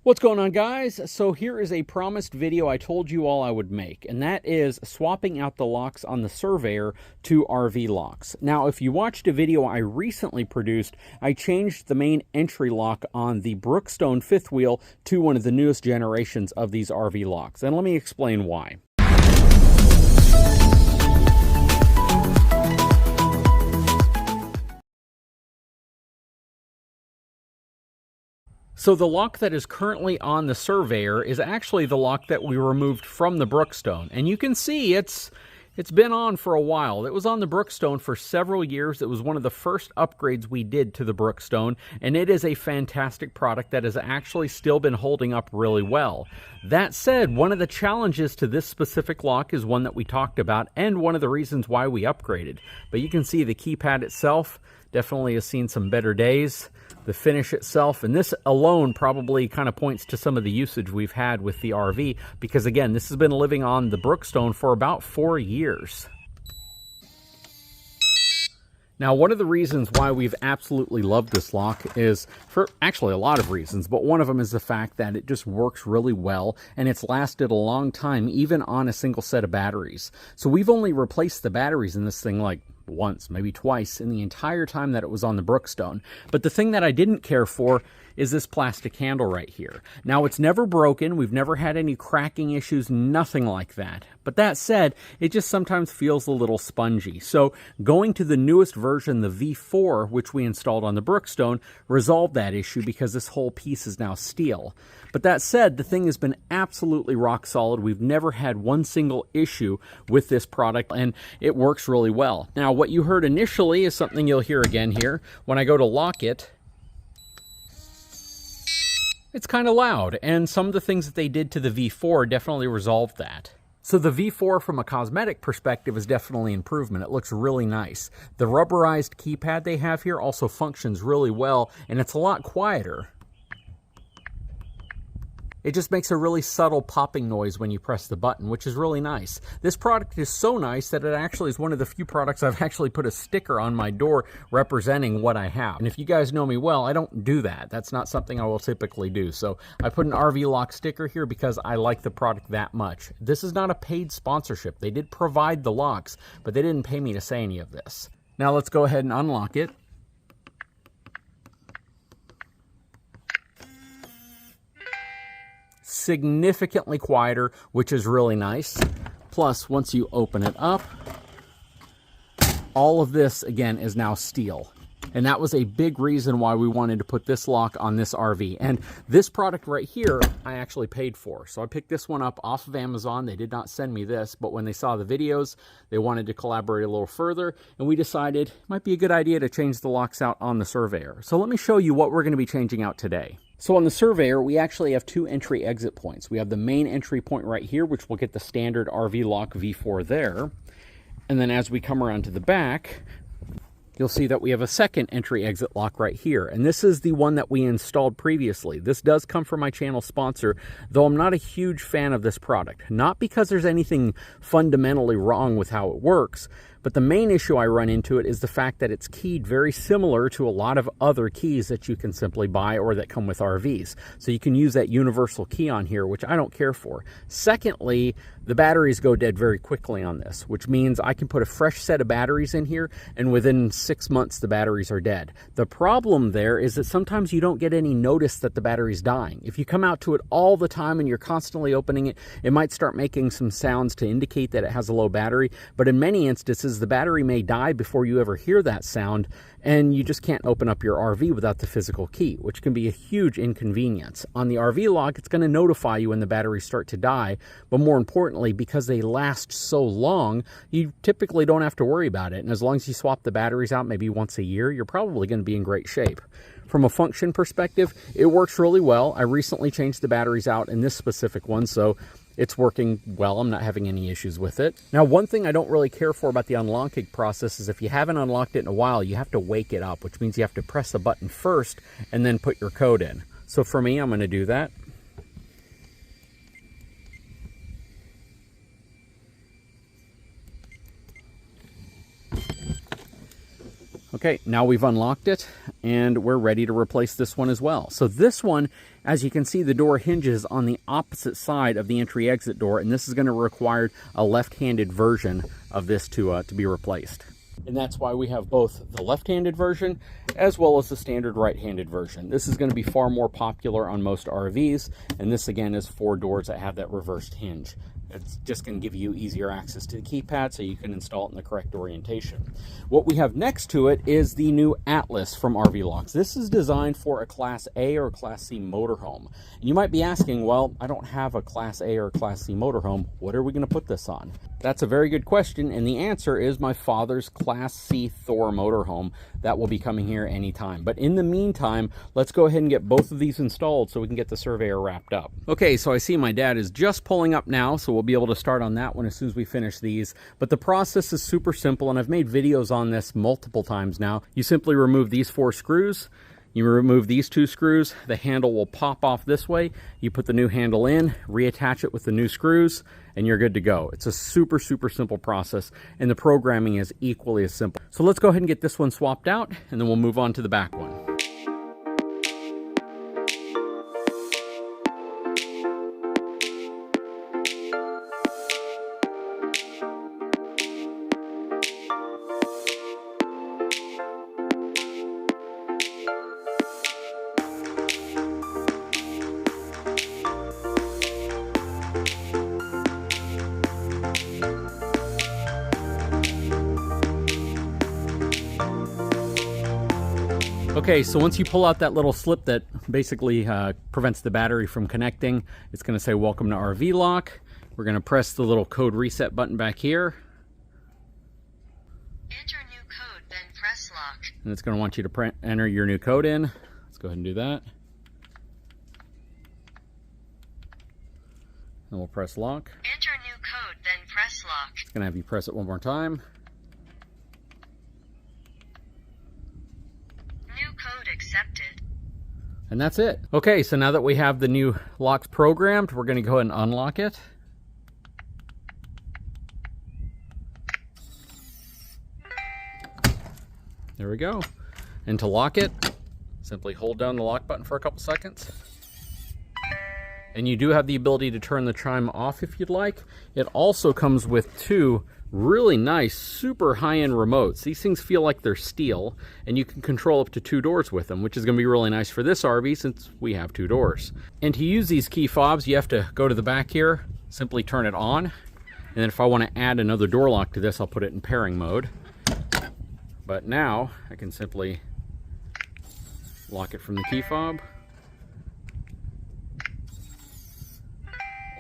What's going on, guys? So here is a promised video I told you all I would make, and that is swapping out the locks on the Surveyor to RVLocks. Now, if you watched a video I recently produced, I changed the main entry lock on the Brookstone fifth wheel to one of the newest generations of these RVLocks, and let me explain why. So the lock that is currently on the Surveyor is actually the lock that we removed from the Brookstone. And you can see it's been on for a while. It was on the Brookstone for several years. It was one of the first upgrades we did to the Brookstone, and it is a fantastic product that has actually still been holding up really well. That said, one of the challenges to this specific lock is one that we talked about and one of the reasons why we upgraded. But you can see the keypad itself definitely has seen some better days. The finish itself, and this alone probably kind of points to some of the usage we've had with the RV, because again, this has been living on the Brookstone for about 4 years. Now, one of the reasons why we've absolutely loved this lock is for actually a lot of reasons, but one of them is the fact that it just works really well and it's lasted a long time, even on a single set of batteries. So we've only replaced the batteries in this thing like once, maybe twice in the entire time that it was on the Brookstone. But the thing that I didn't care for is this plastic handle right here. Now, it's never broken. We've never had any cracking issues, nothing like that. But that said, it just sometimes feels a little spongy. So going to the newest version, the V4, which we installed on the Brookstone, resolved that issue because this whole piece is now steel. But that said, the thing has been absolutely rock solid. We've never had one single issue with this product, and it works really well. Now, what you heard initially is something you'll hear again here. When I go to lock it, it's kind of loud, and some of the things that they did to the V4 definitely resolved that. So the V4 from a cosmetic perspective is definitely an improvement. It looks really nice. The rubberized keypad they have here also functions really well, and it's a lot quieter. It just makes a really subtle popping noise when you press the button, which is really nice. This product is so nice that it actually is one of the few products I've actually put a sticker on my door representing what I have. And if you guys know me well, I don't do that. That's not something I will typically do. So I put an RVLock sticker here because I like the product that much. This is not a paid sponsorship. They did provide the locks, but they didn't pay me to say any of this. Now let's go ahead and unlock it. Significantly quieter, which is really nice. Plus, once you open it up, all of this again is now steel. And that was a big reason why we wanted to put this lock on this RV. And this product right here, I actually paid for. So I picked this one up off of Amazon. They did not send me this, but when they saw the videos, they wanted to collaborate a little further. And we decided it might be a good idea to change the locks out on the Surveyor. So let me show you what we're going to be changing out today. So on the Surveyor, we actually have two entry-exit points. We have the main entry point right here, which will get the standard RVLock V4 there. And then as we come around to the back, you'll see that we have a second entry-exit lock right here. And this is the one that we installed previously. This does come from my channel sponsor, though I'm not a huge fan of this product. Not because there's anything fundamentally wrong with how it works, but the main issue I run into it is the fact that it's keyed very similar to a lot of other keys that you can simply buy or that come with RVs. So you can use that universal key on here, which I don't care for. Secondly, the batteries go dead very quickly on this, which means I can put a fresh set of batteries in here, and within 6 months, the batteries are dead. The problem there is that sometimes you don't get any notice that the battery's dying. If you come out to it all the time and you're constantly opening it, it might start making some sounds to indicate that it has a low battery, but in many instances, the battery may die before you ever hear that sound, and you just can't open up your RV without the physical key, which can be a huge inconvenience. On the RV lock, it's going to notify you when the batteries start to die, but more importantly, because they last so long, you typically don't have to worry about it, and as long as you swap the batteries out maybe once a year, you're probably going to be in great shape. From a function perspective, it works really well. I recently changed the batteries out in this specific one, so it's working well. I'm not having any issues with it. Now, one thing I don't really care for about the unlocking process is if you haven't unlocked it in a while, you have to wake it up, which means you have to press a button first and then put your code in. So for me, I'm going to do that. Okay, now we've unlocked it and we're ready to replace this one as well. So this one, as you can see, the door hinges on the opposite side of the entry-exit door, and this is going to require a left-handed version of this to be replaced. And that's why we have both the left-handed version as well as the standard right-handed version. This is going to be far more popular on most RVs, and this again is 4 doors that have that reversed hinge. It's just going to give you easier access to the keypad so you can install it in the correct orientation. What we have next to it is the new Atlas from RVLocks. This is designed for a Class A or Class C motorhome. And you might be asking, well, I don't have a Class A or Class C motorhome. What are we going to put this on? That's a very good question, and the answer is my father's Class C Thor motorhome. That will be coming here anytime. But in the meantime, let's go ahead and get both of these installed so we can get the Surveyor wrapped up. Okay, so I see my dad is just pulling up now, so we'll be able to start on that one as soon as we finish these. But the process is super simple, and I've made videos on this multiple times now. You simply remove these 4 screws. You remove these 2 screws, the handle will pop off this way. You put the new handle in, reattach it with the new screws, and you're good to go. It's a super, super simple process, and the programming is equally as simple. So let's go ahead and get this one swapped out, and then we'll move on to the back one. Okay, so once you pull out that little slip that basically prevents the battery from connecting, it's going to say welcome to RVLock. We're going to press the little code reset button back here. Enter new code, then press lock. And it's going to want you to enter your new code in. Let's go ahead and do that. And we'll press lock. Enter new code, then press lock. It's going to have you press it one more time. Accepted. And that's it. Okay, so now that we have the new locks programmed, we're going to go ahead and unlock it. There we go. And to lock it, simply hold down the lock button for a couple seconds. And you do have the ability to turn the chime off if you'd like. It also comes with 2 really nice, super high-end remotes. These things feel like they're steel, and you can control up to 2 doors with them, which is going to be really nice for this RV since we have 2 doors. And to use these key fobs, you have to go to the back here, simply turn it on, and then if I want to add another door lock to this, I'll put it in pairing mode. But now, I can simply lock it from the key fob,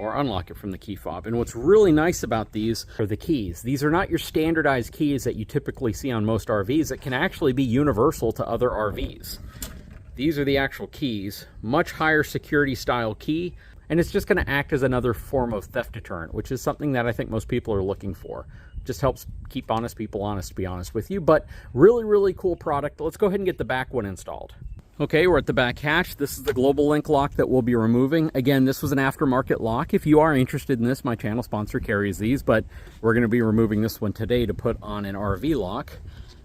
or unlock it from the key fob. And what's really nice about these are the keys. These are not your standardized keys that you typically see on most RVs. It can actually be universal to other RVs. These are the actual keys, much higher security style key, and it's just going to act as another form of theft deterrent, which is something that I think most people are looking for. Just helps keep honest people honest, to be honest with you. But really, really cool product. Let's go ahead and get the back one installed. Okay, we're at the back hatch. This is the Global Link lock that we'll be removing. Again, this was an aftermarket lock. If you are interested in this, my channel sponsor carries these, but we're going to be removing this one today to put on an RV lock.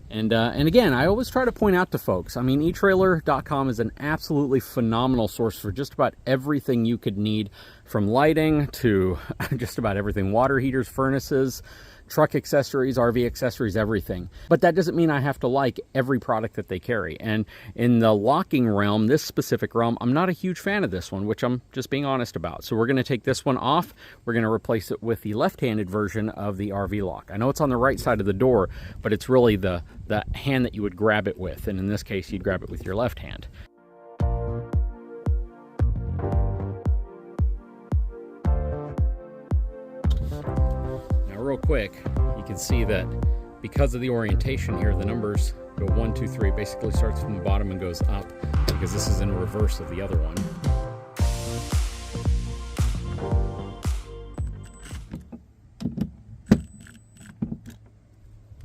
And again, I always try to point out to folks, I mean, eTrailer.com is an absolutely phenomenal source for just about everything you could need, from lighting to just about everything, water heaters, furnaces, truck accessories, RV accessories, everything. But that doesn't mean I have to like every product that they carry. And in the locking realm, this specific realm, I'm not a huge fan of this one, which I'm just being honest about. So we're going to take this one off. We're going to replace it with the left-handed version of the RV lock. I know it's on the right side of the door, but it's really the hand that you would grab it with. And in this case, you'd grab it with your left hand. Real quick, you can see that because of the orientation here, the numbers go 1, 2, 3. It basically starts from the bottom and goes up because this is in reverse of the other one.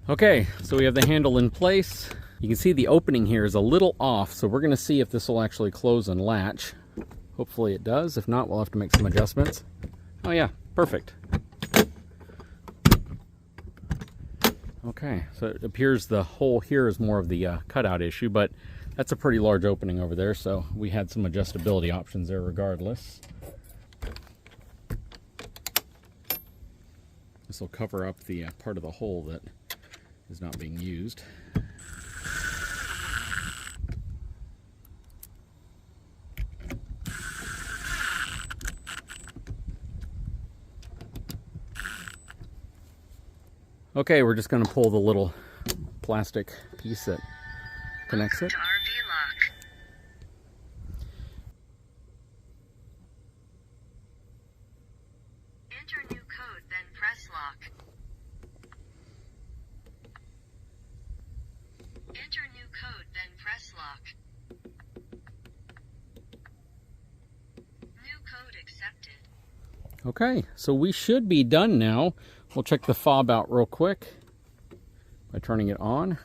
Okay, so we have the handle in place. You can see the opening here is a little off, so we're going to see if this will actually close and latch. Hopefully it does. If not, we'll have to make some adjustments. Oh yeah, perfect. Okay. Okay, so it appears the hole here is more of the cutout issue, but that's a pretty large opening over there, so we had some adjustability options there regardless. This will cover up the part of the hole that is not being used. Okay, we're just going to pull the little plastic piece that connects it. RVLock. Enter new code, then press lock. Enter new code, then press lock. New code accepted. Okay, so we should be done now. We'll check the fob out real quick by turning it on.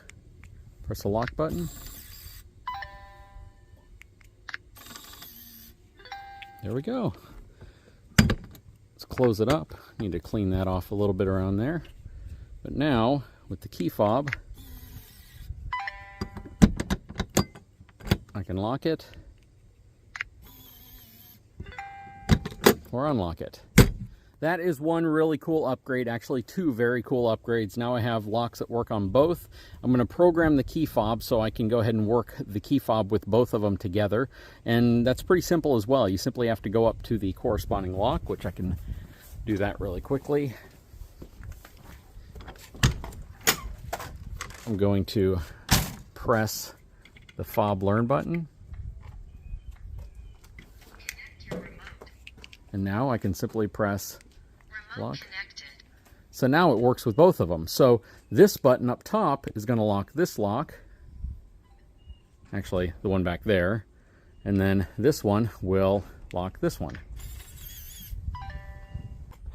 Press the lock button. There we go. Let's close it up. Need to clean that off a little bit around there. But now, with the key fob, I can lock it or unlock it. That is one really cool upgrade, actually two very cool upgrades. Now I have locks that work on both. I'm going to program the key fob so I can go ahead and work the key fob with both of them together. And that's pretty simple as well. You simply have to go up to the corresponding lock, which I can do that really quickly. I'm going to press the fob learn button. And now I can simply press lock. So now it works with both of them. So this button up top is going to lock this lock. Actually, the one back there. And then this one will lock this one.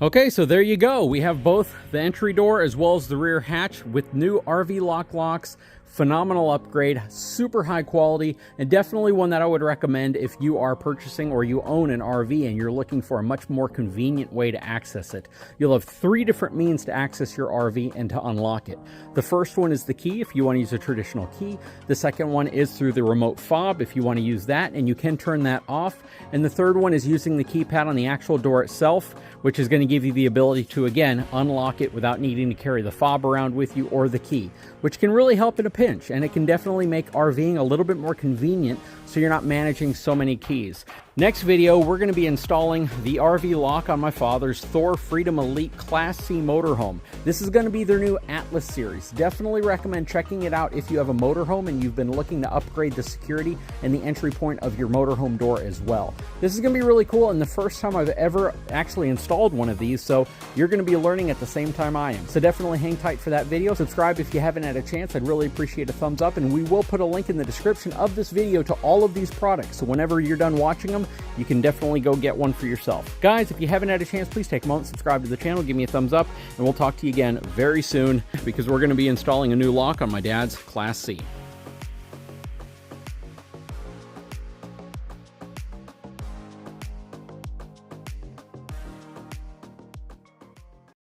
Okay, so there you go. We have both the entry door as well as the rear hatch with new RVLock locks. Phenomenal upgrade, super high quality, and definitely one that I would recommend if you are purchasing or you own an RV and you're looking for a much more convenient way to access it. You'll have three different means to access your RV and to unlock it. The first one is the key if you want to use a traditional key. The second one is through the remote fob if you want to use that, and you can turn that off. And the third one is using the keypad on the actual door itself, which is going to give you the ability to, again, unlock it without needing to carry the fob around with you or the key, which can really help in a pinch, and it can definitely make RVing a little bit more convenient so you're not managing so many keys. Next video, we're going to be installing the RV lock on my father's Thor Freedom Elite Class C motorhome. This is going to be their new Atlas series. Definitely recommend checking it out if you have a motorhome and you've been looking to upgrade the security and the entry point of your motorhome door as well. This is going to be really cool and the first time I've ever actually installed one of these, so you're going to be learning at the same time I am. So definitely hang tight for that video. Subscribe if you haven't had a chance. I'd really appreciate a thumbs up, and we will put a link in the description of this video to all of these products. So whenever you're done watching them, you can definitely go get one for yourself. Guys, if you haven't had a chance, please take a moment, subscribe to the channel, give me a thumbs up, and we'll talk to you again very soon because we're going to be installing a new lock on my dad's Class C.